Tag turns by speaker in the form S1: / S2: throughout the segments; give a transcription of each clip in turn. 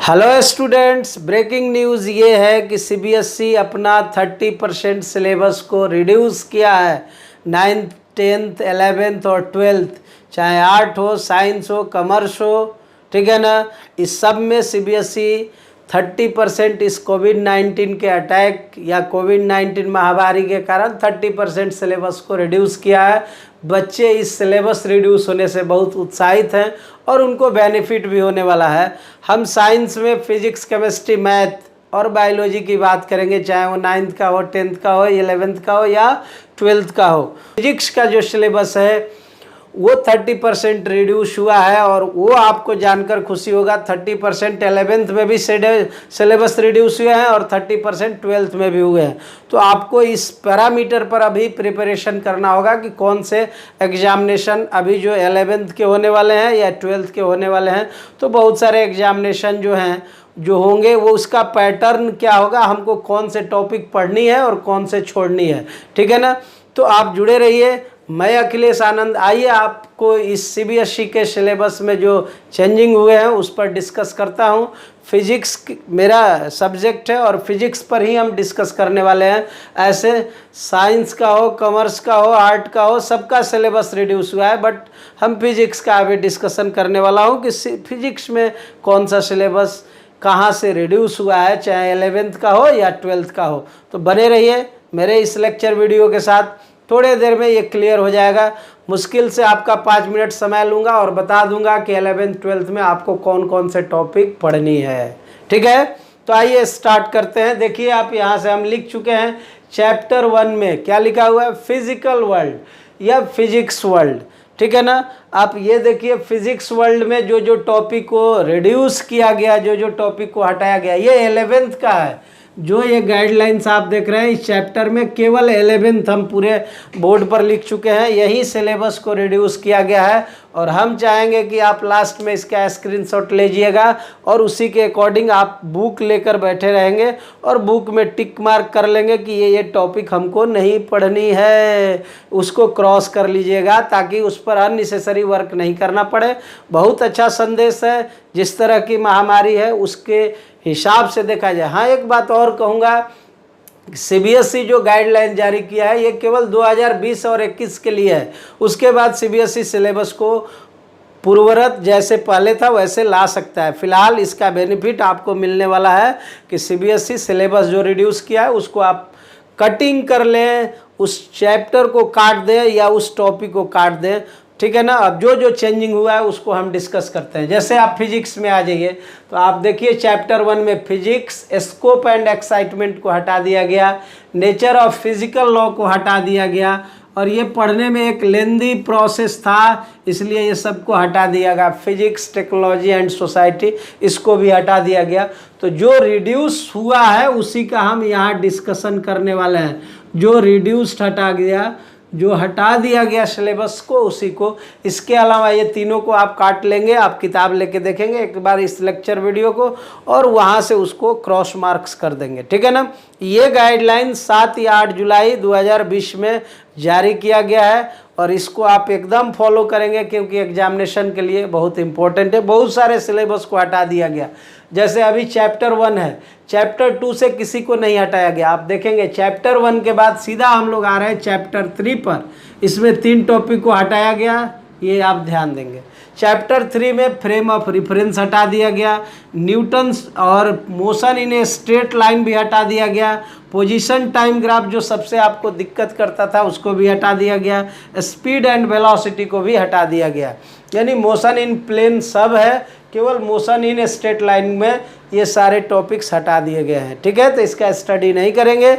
S1: Hello students, breaking news ये है कि सीबीएसई अपना 30% सिलेबस को रिड्यूस किया है। 9th 10th 11th और 12th, चाहे आर्ट हो, साइंस हो, कॉमर्स हो, ठीक है ना, इस सब में सीबीएसई 30% इस कोविड-19 के अटैक या कोविड-19 महामारी के कारण 30% सिलेबस को रिड्यूस किया है। बच्चे इस सिलेबस रिड्यूस होने से बहुत उत्साहित हैं और उनको बेनिफिट भी होने वाला है। हम साइंस में फिजिक्स, केमिस्ट्री, मैथ और बायोलॉजी की बात करेंगे, चाहे वो 9th का हो, 10th का हो, 11th का हो या 12th का हो। फिजिक्स का जो सिलेबस है वो 30% रिड्यूस हुआ है और वो आपको जानकर खुशी होगा। 30% 11th में भी सिलेबस रिड्यूस हुए हैं और 30% 12th में भी हुए हैं। तो आपको इस पैरामीटर पर अभी प्रिपरेशन करना होगा कि कौन से एग्जामिनेशन अभी जो 11th के होने वाले हैं या 12th के होने वाले हैं। तो बहुत सारे एग्जामिनेशन जो होंगे वो उसका पैटर्न क्या होगा, हमको कौन से टॉपिक पढ़नी है और कौन से छोड़नी है, ठीक है ना। तो आप जुड़े रहिए। मैं अखिलेश आनंद, आइए आपको इस सीबीएसई के सिलेबस में जो चेंजिंग हुए हैं उस पर डिस्कस करता हूं। फिजिक्स मेरा सब्जेक्ट है और फिजिक्स पर ही हम डिस्कस करने वाले हैं। ऐसे साइंस का हो, कॉमर्स का हो, आर्ट का हो, सबका सिलेबस रिड्यूस हुआ है, बट हम फिजिक्स का अभी डिस्कशन करने वाला हूँ कि फिजिक्स में कौन सा सिलेबस कहाँ से रिड्यूस हुआ है, चाहे 11th का हो या 12th का हो। तो बने रहिए मेरे इस लेक्चर वीडियो के साथ। थोड़े देर में ये क्लियर हो जाएगा। मुश्किल से आपका 5 मिनट समय लूँगा और बता दूंगा कि 11th 12th में आपको कौन कौन से टॉपिक पढ़नी है, ठीक है। तो आइए स्टार्ट करते हैं। देखिए आप यहाँ से हम लिख चुके हैं चैप्टर 1 में क्या लिखा हुआ है, फिजिकल वर्ल्ड या फिजिक्स वर्ल्ड, ठीक है ना। आप ये देखिए फिजिक्स वर्ल्ड में जो जो टॉपिक को रिड्यूस किया गया, जो जो टॉपिक को हटाया गया, ये 11th का है। जो ये गाइडलाइंस आप देख रहे हैं इस चैप्टर में केवल 11th हम पूरे बोर्ड पर लिख चुके हैं। यही सिलेबस को रिड्यूस किया गया है और हम चाहेंगे कि आप लास्ट में इसका स्क्रीनशॉट लीजिएगा और उसी के अकॉर्डिंग आप बुक लेकर बैठे रहेंगे और बुक में टिक मार्क कर लेंगे कि ये टॉपिक हमको नहीं पढ़नी है, उसको क्रॉस कर लीजिएगा ताकि उस पर अननेसेसरी वर्क नहीं करना पड़े। बहुत अच्छा संदेश है, जिस तरह की महामारी है उसके हिसाब से देखा जाए। हाँ, एक बात और कहूँगा, सीबीएसई जो गाइडलाइन जारी किया है ये केवल 2020 और 21 के लिए है। उसके बाद सीबीएसई सिलेबस को पूर्ववत जैसे पहले था वैसे ला सकता है। फिलहाल इसका बेनिफिट आपको मिलने वाला है कि सीबीएसई सिलेबस जो रिड्यूस किया है उसको आप कटिंग कर लें, उस चैप्टर को काट दें या उस टॉपिक को काट दें, ठीक है ना। अब जो जो चेंजिंग हुआ है उसको हम डिस्कस करते हैं। जैसे आप फिजिक्स में आ जाइए तो आप देखिए चैप्टर 1 में फिजिक्स स्कोप एंड एक्साइटमेंट को हटा दिया गया, नेचर ऑफ फिजिकल लॉ को हटा दिया गया और ये पढ़ने में एक लेंदी प्रोसेस था, इसलिए ये सबको हटा दिया गया। फिजिक्स, टेक्नोलॉजी एंड सोसाइटी, इसको भी हटा दिया गया। तो जो रिड्यूस हुआ है उसी का हम यहाँ डिस्कशन करने वाले हैं। जो रिड्यूस्ड हटा गया, जो हटा दिया गया सिलेबस को, उसी को। इसके अलावा ये तीनों को आप काट लेंगे, आप किताब लेके देखेंगे एक बार इस लेक्चर वीडियो को और वहाँ से उसको क्रॉस मार्क्स कर देंगे, ठीक है ना। ये गाइडलाइन 7 या 8 जुलाई 2020 में जारी किया गया है और इसको आप एकदम फॉलो करेंगे क्योंकि एग्जामिनेशन के लिए बहुत इंपॉर्टेंट है। बहुत सारे सिलेबस को हटा दिया गया, जैसे अभी चैप्टर 1 है, चैप्टर 2 से किसी को नहीं हटाया गया। आप देखेंगे चैप्टर 1 के बाद सीधा हम लोग आ रहे हैं चैप्टर 3 पर, इसमें 3 टॉपिक को हटाया गया, ये आप ध्यान देंगे। चैप्टर 3 में फ्रेम ऑफ रेफरेंस हटा दिया गया, न्यूटन्स और motion in a straight line भी हटा दिया गया, पोजीशन टाइम ग्राफ जो सबसे आपको दिक्कत करता था उसको भी हटा दिया गया, स्पीड एंड वेलोसिटी को भी हटा दिया गया। यानी मोशन इन प्लेन सब है, केवल मोशन इन स्ट्रेट लाइन में ये सारे टॉपिक्स हटा दिए गए हैं, ठीक है। तो इसका स्टडी नहीं करेंगे।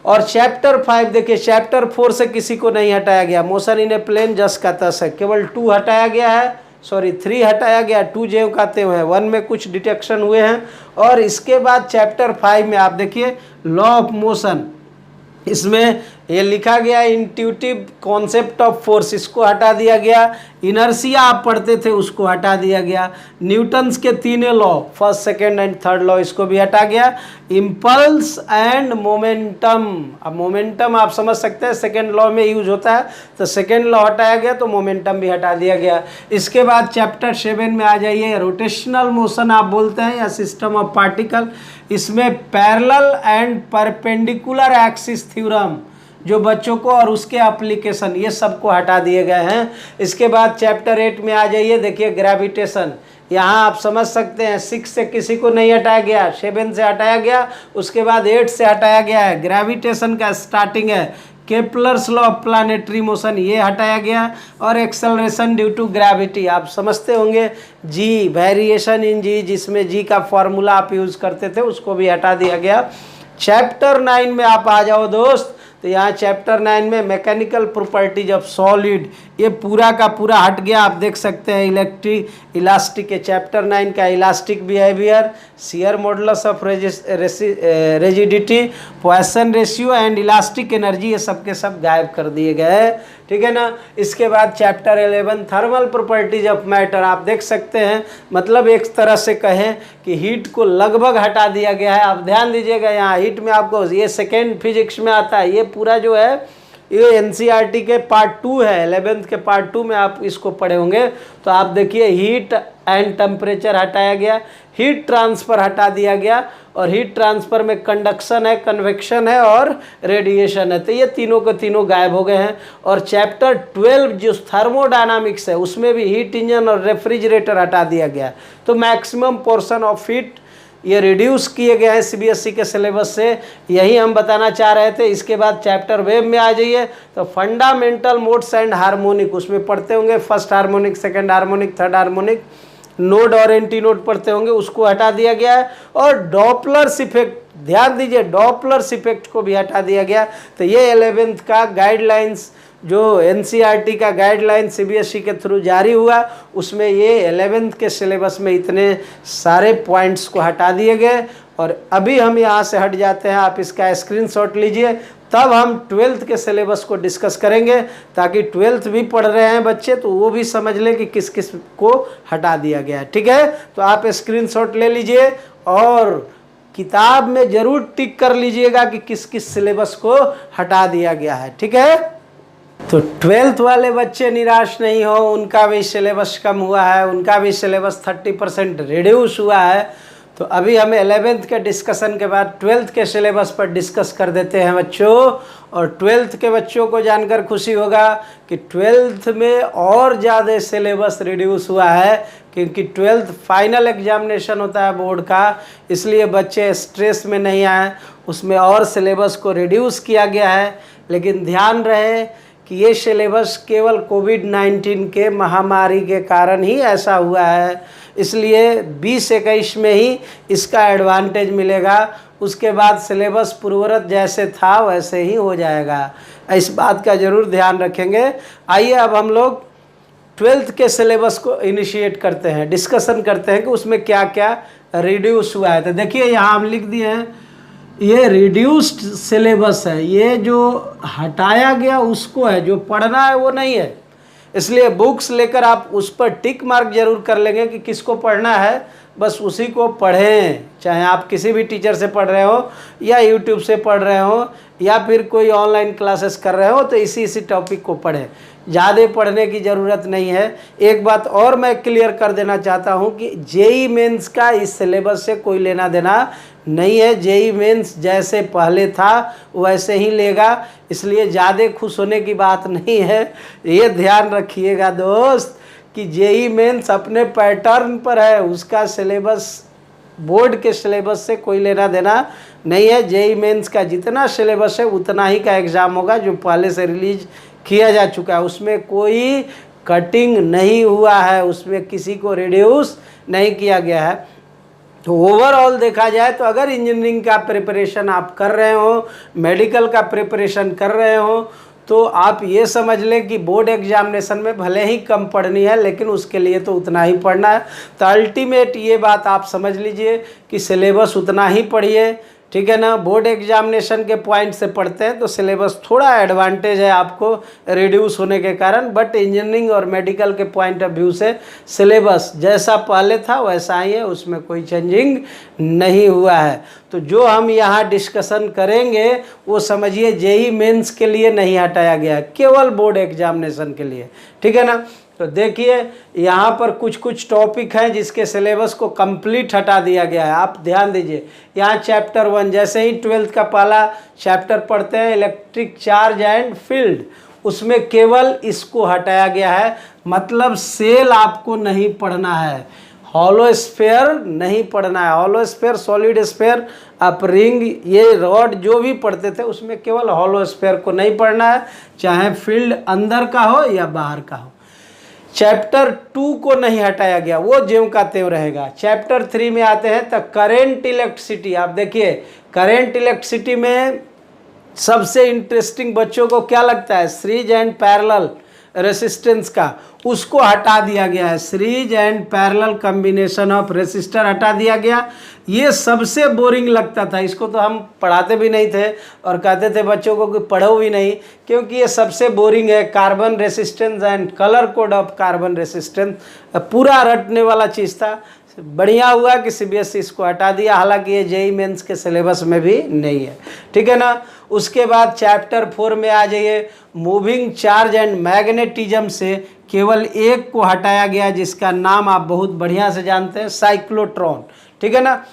S1: और चैप्टर 5 देखिए, चैप्टर 4 से किसी को नहीं हटाया गया, मोशन इन ए प्लेन जस का तस है, केवल 2 हटाया गया है, 3 हटाया गया, 2 जेव खाते हुए हैं, 1 में कुछ डिटेक्शन हुए हैं। और इसके बाद चैप्टर 5 में आप देखिए लॉ ऑफ मोशन, इसमें ये लिखा गया इंट्यूटिव कॉन्सेप्ट ऑफ फोर्स, इसको हटा दिया गया। इनर्शिया आप पढ़ते थे, उसको हटा दिया गया। न्यूटन्स के तीनों law, first second and third law, इसको भी हटा गया। इम्पल्स एंड मोमेंटम, अब मोमेंटम आप समझ सकते हैं सेकेंड लॉ में यूज होता है, तो सेकेंड लॉ हटाया गया तो मोमेंटम भी हटा दिया गया। इसके बाद चैप्टर 7 में आ जाइए, रोटेशनल मोशन आप बोलते हैं या सिस्टम ऑफ पार्टिकल। इसमें parallel and perpendicular axis theorem जो बच्चों को और उसके एप्लीकेशन, ये सबको हटा दिए गए हैं। इसके बाद चैप्टर 8 में आ जाइए, देखिए ग्रेविटेशन, यहाँ आप समझ सकते हैं 6 से किसी को नहीं हटाया गया, 7 से हटाया गया, उसके बाद 8 से हटाया गया है। ग्रेविटेशन का स्टार्टिंग है Kepler's law of planetary motion, ये हटाया गया। और एक्सेलरेशन ड्यू टू ग्रेविटी, आप समझते होंगे, जी वेरिएशन इन जी, जिसमें जी का फॉर्मूला आप यूज़ करते थे, उसको भी हटा दिया गया। चैप्टर 9 में आप आ जाओ दोस्त, तो यहाँ चैप्टर 9 में मैकेनिकल प्रॉपर्टीज ऑफ सॉलिड, ये पूरा का पूरा हट गया। आप देख सकते हैं इलास्टिक के चैप्टर 9 का elastic behaviour, shear modulus of rigidity, Poisson ratio and elastic energy, ये सब के सब गायब कर दिए गए, ठीक है ना। इसके बाद chapter 11 thermal properties of matter, आप देख सकते हैं, मतलब एक तरह से कहें कि हीट को लगभग हटा दिया गया है। आप ध्यान दीजिएगा, यहाँ हीट में आपको ये सेकेंड फिजिक्स में आता है, ये पूरा जो है ये एनसीईआरटी के पार्ट 2 है, 11th के पार्ट 2 में आप इसको पढ़े होंगे। तो आप देखिए हीट एंड टेम्परेचर हटाया गया, हीट ट्रांसफ़र हटा दिया गया, और हीट ट्रांसफ़र में कंडक्शन है, कन्वेक्शन है और रेडिएशन है, तो ये तीनों के तीनों गायब हो गए हैं। और चैप्टर 12 जो थर्मोडायनामिक्स है, उसमें भी हीट इंजन और रेफ्रिजरेटर हटा दिया गया। तो मैक्सिमम पोर्शन ऑफ हीट ये रिड्यूस किए गए हैं सीबीएसई के सिलेबस से, यही हम बताना चाह रहे थे। इसके बाद चैप्टर वेव में आ जाइए, तो फंडामेंटल मोड्स एंड हार्मोनिक, उसमें पढ़ते होंगे first harmonic, second harmonic, third harmonic, node और एंटी नोड पढ़ते होंगे, उसको हटा दिया गया है। और डॉपलर्स इफेक्ट, ध्यान दीजिए, डॉपलर्स इफेक्ट को भी हटा दिया गया। तो ये 11th का गाइडलाइंस जो एनसीईआरटी का गाइडलाइन सीबीएसई के थ्रू जारी हुआ, उसमें ये 11th के सिलेबस में इतने सारे पॉइंट्स को हटा दिए गए। और अभी हम यहाँ से हट जाते हैं, आप इसका स्क्रीनशॉट लीजिए, तब हम 12th के सिलेबस को डिस्कस करेंगे, ताकि 12th भी पढ़ रहे हैं बच्चे तो वो भी समझ लें कि किस किस को हटा दिया गया है, ठीक है। तो आप स्क्रीनशॉट ले लीजिए और किताब में ज़रूर टिक कर लीजिएगा कि किस किस सिलेबस को हटा दिया गया है, ठीक है। तो 12th वाले बच्चे निराश नहीं हो, उनका भी सिलेबस कम हुआ है, उनका भी सिलेबस 30% रिड्यूस हुआ है। तो अभी हम 11th के डिस्कशन के बाद 12th के सिलेबस पर डिस्कस कर देते हैं बच्चों। और 12th के बच्चों को जानकर खुशी होगा कि 12th में और ज़्यादा सिलेबस रिड्यूस हुआ है, क्योंकि 12th फाइनल एग्जामिनेशन होता है बोर्ड का, इसलिए बच्चे स्ट्रेस में नहीं आए, उसमें और सिलेबस को रिड्यूस किया गया है। लेकिन ध्यान रहे कि ये सिलेबस केवल कोविड-19 के महामारी के कारण ही ऐसा हुआ है, इसलिए 2021 में ही इसका एडवांटेज मिलेगा। उसके बाद सिलेबस पूर्ववत जैसे था वैसे ही हो जाएगा, इस बात का ज़रूर ध्यान रखेंगे। आइए अब हम लोग 12th के सिलेबस को इनिशिएट करते हैं, डिस्कशन करते हैं कि उसमें क्या क्या रिड्यूस हुआ है। तो देखिए यहाँ हम लिख दिए हैं, ये रिड्यूस्ड सिलेबस है, ये जो हटाया गया उसको है, जो पढ़ना है वो नहीं है। इसलिए बुक्स लेकर आप उस पर टिक मार्क जरूर कर लेंगे कि किसको पढ़ना है, बस उसी को पढ़ें। चाहे आप किसी भी टीचर से पढ़ रहे हो या यूट्यूब से पढ़ रहे हो या फिर कोई ऑनलाइन क्लासेस कर रहे हो, तो इसी टॉपिक को पढ़ें, ज़्यादा पढ़ने की ज़रूरत नहीं है। एक बात और मैं क्लियर कर देना चाहता हूँ कि जेई मेंस का इस सिलेबस से कोई लेना देना नहीं है। जेई मेंस जैसे पहले था वैसे ही लेगा, इसलिए ज़्यादा खुश होने की बात नहीं है। ये ध्यान रखिएगा दोस्त कि जेई मेंस अपने पैटर्न पर है, उसका सिलेबस बोर्ड के सिलेबस से कोई लेना देना नहीं है। जेई मेंस का जितना सिलेबस है उतना ही का एग्ज़ाम होगा जो पहले से रिलीज किया जा चुका है, उसमें कोई कटिंग नहीं हुआ है, उसमें किसी को रिड्यूस नहीं किया गया है। तो ओवरऑल देखा जाए तो अगर इंजीनियरिंग का प्रिपरेशन आप कर रहे हो, मेडिकल का प्रिपरेशन कर रहे हो, तो आप ये समझ लें कि बोर्ड एग्जामिनेशन में भले ही कम पढ़नी है, लेकिन उसके लिए तो उतना ही पढ़ना है। तो अल्टीमेट ये बात आप समझ लीजिए कि सिलेबस उतना ही पढ़िए, ठीक है ना। बोर्ड एग्जामिनेशन के पॉइंट से पढ़ते हैं तो सिलेबस थोड़ा एडवांटेज है आपको रिड्यूस होने के कारण, बट इंजीनियरिंग और मेडिकल के पॉइंट ऑफ व्यू से सिलेबस जैसा पहले था वैसा ही है, उसमें कोई चेंजिंग नहीं हुआ है। तो जो हम यहाँ डिस्कशन करेंगे वो समझिए जेईई मेंस के लिए नहीं हटाया गया है, केवल बोर्ड एग्जामिनेशन के लिए, ठीक है ना। तो देखिए यहाँ पर कुछ कुछ टॉपिक हैं जिसके सिलेबस को कंप्लीट हटा दिया गया है। आप ध्यान दीजिए, यहाँ चैप्टर 1 जैसे ही 12th का पहला चैप्टर पढ़ते हैं इलेक्ट्रिक चार्ज एंड फील्ड, उसमें केवल इसको हटाया गया है। मतलब सेल आपको नहीं पढ़ना है, हॉलो स्फेयर नहीं पढ़ना है। हॉलो स्फेयर, सॉलिड स्फेयर, आप रिंग, ये रॉड जो भी पढ़ते थे उसमें केवल हॉलो स्फेयर को नहीं पढ़ना है, चाहे फील्ड अंदर का हो या बाहर का हो। चैप्टर 2 को नहीं हटाया गया, वो ज्यों का त्यों रहेगा। चैप्टर 3 में आते हैं तो करेंट इलेक्ट्रिसिटी। आप देखिए करेंट इलेक्ट्रिसिटी में सबसे इंटरेस्टिंग बच्चों को क्या लगता है, सीरीज एंड पैरेलल रेसिस्टेंस का, उसको हटा दिया गया है। Series and parallel combination of resistor हटा दिया गया। ये सबसे बोरिंग लगता था, इसको तो हम पढ़ाते भी नहीं थे और कहते थे बच्चों को कि पढ़ो भी नहीं, क्योंकि ये सबसे बोरिंग है। Carbon resistance and colour code of carbon resistance पूरा रटने वाला चीज़ था। बढ़िया हुआ कि सीबीएसई इसको हटा दिया, हालांकि ये जेईई मेंस के सिलेबस में भी नहीं है, ठीक है ना। उसके बाद चैप्टर 4 में आ जाइए, मूविंग चार्ज एंड मैग्नेटिज्म से केवल एक को हटाया गया जिसका नाम आप बहुत बढ़िया से जानते हैं, साइक्लोट्रॉन, ठीक है ना।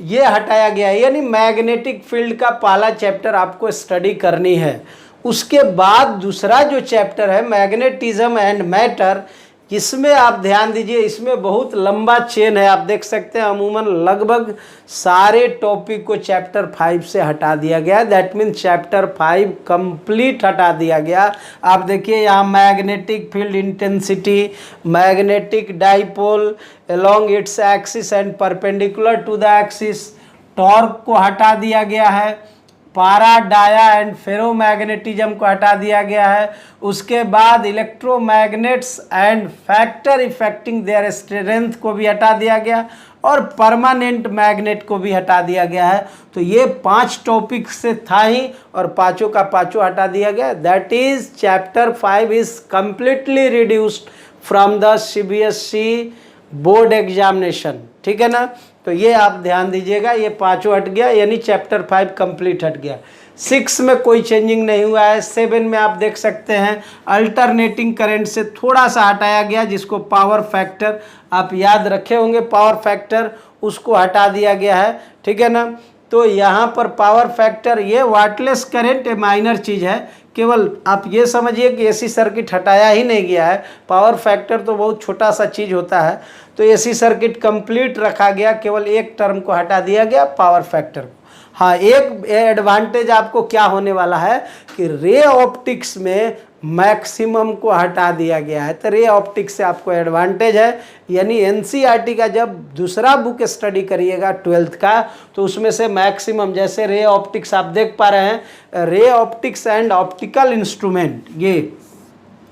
S1: ये हटाया गया है, यानी मैग्नेटिक फील्ड का पहला चैप्टर आपको स्टडी करनी है। उसके बाद दूसरा जो चैप्टर है मैग्नेटिज्म एंड मैटर, इसमें आप ध्यान दीजिए, इसमें बहुत लंबा चेन है। आप देख सकते हैं अमूमन लगभग सारे टॉपिक को चैप्टर 5 से हटा दिया गया। दैट मीन्स चैप्टर 5 कंप्लीट हटा दिया गया। आप देखिए यहाँ magnetic field intensity, magnetic dipole along its axis and perpendicular to the axis, torque को हटा दिया गया है। पारा, डाया एंड फेरोमैग्नेटिज्म को हटा दिया गया है। उसके बाद electromagnets and factor affecting their strength को भी हटा दिया गया और परमानेंट मैग्नेट को भी हटा दिया गया है। तो ये 5 टॉपिक से था ही और पांचों का पांचों हटा दिया गया। That is chapter 5 is completely reduced from the CBSE board examination, ठीक है ना। तो ये आप ध्यान दीजिएगा, ये पांचों हट गया, यानी चैप्टर 5 कंप्लीट हट गया। 6 में कोई चेंजिंग नहीं हुआ है। 7 में आप देख सकते हैं अल्टरनेटिंग करंट से थोड़ा सा हटाया गया, जिसको पावर फैक्टर आप याद रखे होंगे, पावर फैक्टर उसको हटा दिया गया है, ठीक है ना। तो यहाँ पर पावर फैक्टर, ये वाटलेस करंट माइनर चीज़ है, केवल आप ये समझिए कि एसी सर्किट हटाया ही नहीं गया है। पावर फैक्टर तो बहुत छोटा सा चीज़ होता है, तो एसी सर्किट कंप्लीट रखा गया, केवल एक टर्म को हटा दिया गया, पावर फैक्टर को। हाँ, एक एडवांटेज आपको क्या होने वाला है कि रे ऑप्टिक्स में मैक्सिमम को हटा दिया गया है। तो रे ऑप्टिक्स से आपको एडवांटेज है, यानी एनसीईआरटी का जब दूसरा बुक स्टडी करिएगा 12th का, तो उसमें से मैक्सिमम, जैसे रे ऑप्टिक्स आप देख पा रहे हैं, ray optics and optical instrument, ये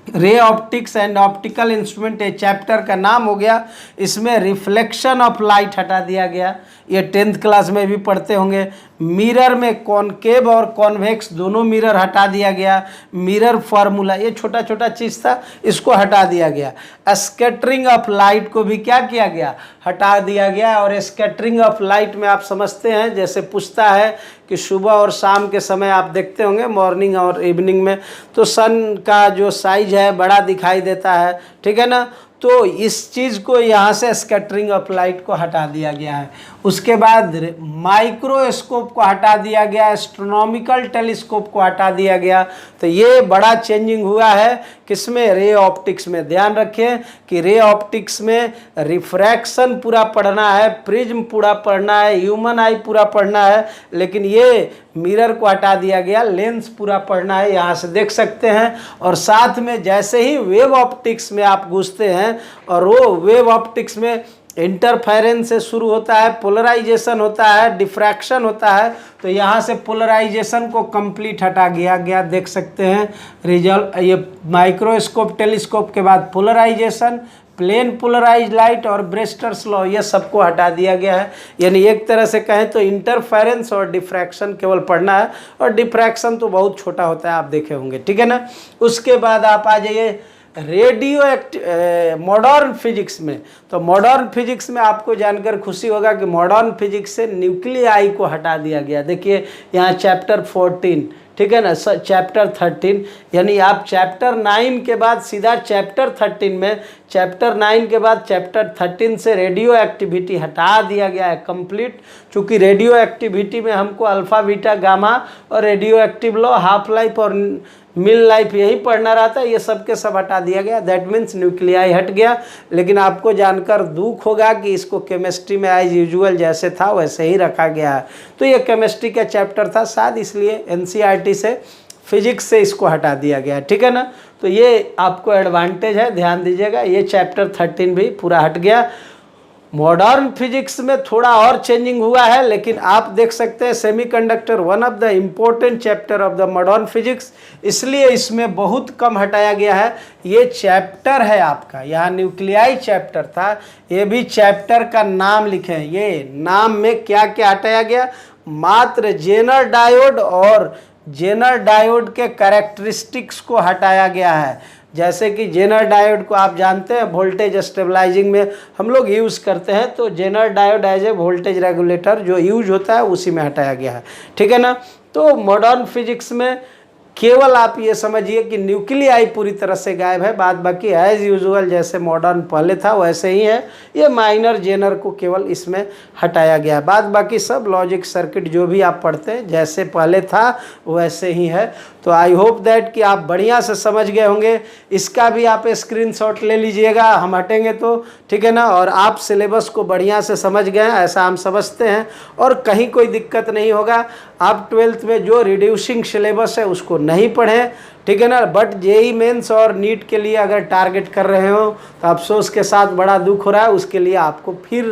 S1: ray optics and optical instrument ये चैप्टर का नाम हो गया। इसमें रिफ्लेक्शन ऑफ लाइट हटा दिया गया, ये 10th क्लास में भी पढ़ते होंगे। मिरर में कॉनकेव और कॉन्वेक्स दोनों मिरर हटा दिया गया। मिरर फार्मूला, ये छोटा छोटा चीज़ था, इसको हटा दिया गया। स्कैटरिंग ऑफ लाइट को भी क्या किया गया, हटा दिया गया। और स्कैटरिंग ऑफ लाइट में आप समझते हैं, जैसे पूछता है कि सुबह और शाम के समय आप देखते होंगे, मॉर्निंग और इवनिंग में, तो सन का जो साइज है बड़ा दिखाई देता है, ठीक है ना। तो इस चीज़ को यहाँ से स्कैटरिंग ऑफ लाइट को हटा दिया गया है। उसके बाद माइक्रोस्कोप को हटा दिया गया, एस्ट्रोनॉमिकल टेलीस्कोप को हटा दिया गया। तो ये बड़ा चेंजिंग हुआ है किसमें, रे ऑप्टिक्स में। ध्यान रखें कि रे ऑप्टिक्स में रिफ्रैक्शन पूरा पढ़ना है, प्रिज्म पूरा पढ़ना है, ह्यूमन आई पूरा पढ़ना है, लेकिन ये मिरर को हटा दिया गया, लेंस पूरा पढ़ना है, यहाँ से देख सकते हैं। और साथ में जैसे ही वेव ऑप्टिक्स में आप घुसते हैं, और वो वेव ऑप्टिक्स में इंटरफेरेंस से शुरू होता है, पोलराइजेशन होता है, डिफ्रैक्शन होता है, तो यहाँ से पोलराइजेशन को कंप्लीट हटा गया देख सकते हैं रिजल्ट। ये माइक्रोस्कोप टेलीस्कोप के बाद पोलराइजेशन, प्लेन पोलराइज लाइट और ब्रेस्टर्स लॉ, ये सबको हटा दिया गया है। यानी एक तरह से कहें तो इंटरफेरेंस और डिफ्रैक्शन केवल पढ़ना है, और डिफ्रैक्शन तो बहुत छोटा होता है, आप देखे होंगे, ठीक है ना। उसके बाद आप आ जाइए रेडियो मॉडर्न फिजिक्स में। तो मॉडर्न फिजिक्स में आपको जानकर खुशी होगा कि मॉडर्न फिजिक्स से न्यूक्लियाई को हटा दिया गया। देखिए यहाँ चैप्टर 14, ठीक है ना, चैप्टर 13, यानी आप चैप्टर 9 के बाद सीधा चैप्टर 13 में, चैप्टर 9 के बाद चैप्टर 13 से रेडियो एक्टिविटी हटा दिया गया है कंप्लीट। चूँकि रेडियो एक्टिविटी में हमको अल्फ़ा बीटा गामा और radio active law, half life और मिल लाइफ यही पढ़ना रहता है, ये सब के सब हटा दिया गया। दैट मीन्स न्यूक्लियाई हट गया। लेकिन आपको जानकर दुख होगा कि इसको केमिस्ट्री में एज यूजुअल जैसे था वैसे ही रखा गया है। तो ये केमिस्ट्री का चैप्टर था शायद, इसलिए एनसीईआरटी से फिजिक्स से इसको हटा दिया गया, ठीक है ना। तो ये आपको एडवांटेज है, ध्यान दीजिएगा। ये चैप्टर 13 भी पूरा हट गया। मॉडर्न फिजिक्स में थोड़ा और चेंजिंग हुआ है, लेकिन आप देख सकते हैं semiconductor one of the important chapter of the modern physics, इसलिए इसमें बहुत कम हटाया गया है। ये चैप्टर है आपका, यहाँ न्यूक्लियाई चैप्टर था, ये भी चैप्टर का नाम लिखे हैं। ये नाम में क्या क्या हटाया गया, मात्र जेनर डायोड और जेनर डायोड के कैरेक्टरिस्टिक्स को हटाया गया है। जैसे कि जेनर डायोड को आप जानते हैं वोल्टेज स्टेबलाइजिंग में हम लोग यूज़ करते हैं, तो Zener diode as a voltage regulator जो यूज होता है उसी में हटाया गया है, ठीक है ना। तो मॉडर्न फिजिक्स में केवल आप ये समझिए कि न्यूक्लियाई पूरी तरह से गायब है, बाद बाकी एज यूजुअल जैसे मॉडर्न पहले था वैसे ही है। ये माइनर जेनर को केवल इसमें हटाया गया है, बाद बाकी सब लॉजिक सर्किट जो भी आप पढ़ते हैं जैसे पहले था वैसे ही है। तो आई होप दैट कि आप बढ़िया से समझ गए होंगे। इसका भी आप स्क्रीनशॉट ले लीजिएगा, हम हटेंगे तो, ठीक है ना। और आप सिलेबस को बढ़िया से समझ गए हैं ऐसा हम समझते हैं, और कहीं कोई दिक्कत नहीं होगा। आप 12th में जो रिड्यूसिंग सिलेबस है उसको नहीं पढ़ें, ठीक है ना। बट जेई मेंस और नीट के लिए अगर टारगेट कर रहे हो तो अफसोस के साथ बड़ा दुख हो रहा है, उसके लिए आपको फिर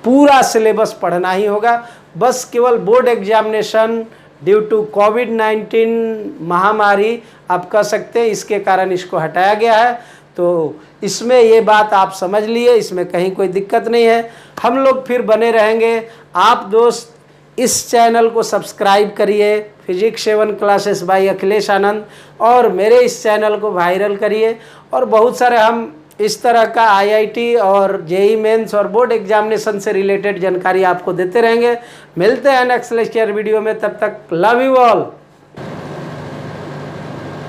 S1: पूरा सिलेबस पढ़ना ही होगा। बस केवल बोर्ड एग्जामिनेशन ड्यू टू कोविड-19 महामारी आप कह सकते हैं, इसके कारण इसको हटाया गया है। तो इसमें ये बात आप समझ लिए, इसमें कहीं कोई दिक्कत नहीं है। हम लोग फिर बने रहेंगे। आप दोस्त इस चैनल को सब्सक्राइब करिए, फिजिक्स 7 क्लासेस बाय अखिलेश आनंद, और मेरे इस चैनल को वायरल करिए। और बहुत सारे हम इस तरह का आईआईटी और जेई मेंस और बोर्ड एग्जामिनेशन से रिलेटेड जानकारी आपको देते रहेंगे। मिलते हैं नेक्स्ट लेक्चर वीडियो में, तब तक लव यू ऑल।